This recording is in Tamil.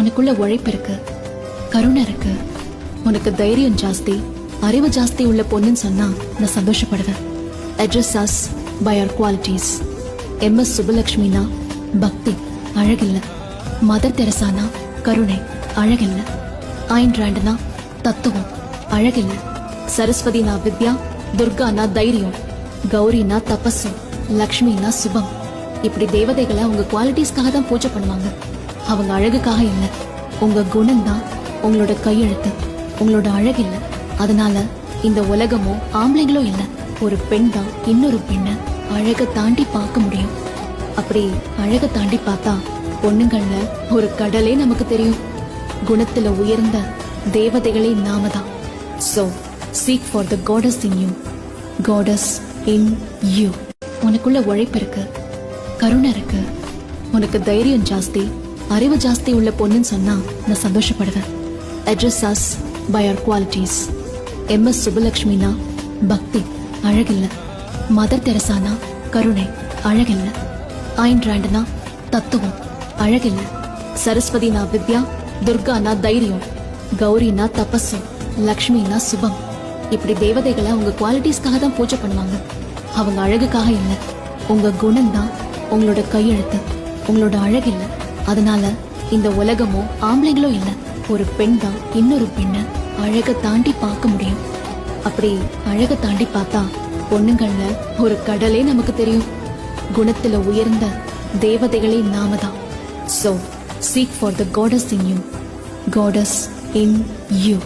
உனக்குள்ள உழைப்பு இருக்கு, கருணை இருக்கு, உனக்கு தைரியம் ஜாஸ்தி, அறிவு ஜாஸ்தி உள்ள பொண்ணுன்னு சொன்னா நான் சந்தோஷப்படுவேன். Address us by our qualities. MS சுபலட்சுமினா பக்தி அழகில்ல, மதர் தெரசானா கருணை அழகில்ல, ஐன் ராண்ட்னா தத்துவம் அழகில்ல, சரஸ்வதினா வித்யா, துர்கானா தைரியம், கௌரினா தபசு, லக்ஷ்மினா சுபம். இப்படி தேவதைகளை உங்க குவாலிட்டிஸ்க்காக தான் பூஜை பண்ணுவாங்க, அவங்க அழகுக்காக இல்ல. உங்க குணம் தான் உங்களோட கையெழுத்து, உங்களோட அழகு இல்ல. அதனால இந்த உலகமோ ஆம்பளைங்களோ இல்ல, ஒரு பெண் தான் இன்னொரு பெண்ணை அழக தாண்டி பார்க்க முடியும். அப்படி அழக தாண்டி பார்த்தா பொண்ணுங்கள்ல ஒரு கடலே நமக்கு தெரியும். குணத்துல உயர்ந்த தேவதைகளே நாம தான். So seek for the goddess in you. Goddess in you. உனக்குள்ள உழைப்பு இருக்கு, கருணை இருக்கு, உனக்கு தைரியம் ஜாஸ்தி, அறிவு ஜாஸ்தி உள்ள பொண்ணுன்னு சொன்னா நான் சந்தோஷப்படுவேன். Address us by our qualities. MS சுபலட்சுமினா பக்தி அழகில்ல, மதர் தெரசானா கருணை அழகில்ல, ஐன் ராண்ட்னா தத்துவம் அழகில்ல, சரஸ்வதினா வித்யா, துர்கானா தைரியம், கௌரினா தபசு, லக்ஷ்மினா சுபம். இப்படி தேவதைகளை உங்க குவாலிட்டிஸ்க்காக தான் பூஜை பண்ணுவாங்க, அவங்க அழகுக்காக இல்ல. உங்க குணம் தான் உங்களோட கையெழுத்து, உங்களோட அழகு இல்ல. அதனால இந்த உலகமோ ஆம்பளைங்களோ இல்ல, ஒரு பெண் தான் இன்னொரு பெண்ணை அழக தாண்டி பார்க்க முடியும். அப்படி அழக தாண்டி பார்த்தா பொண்ணுங்கள்ல ஒரு கடலே நமக்கு தெரியும். குணத்துல உயர்ந்த தேவதைகளே நாம தான். So seek for the goddess in you. Goddess in you.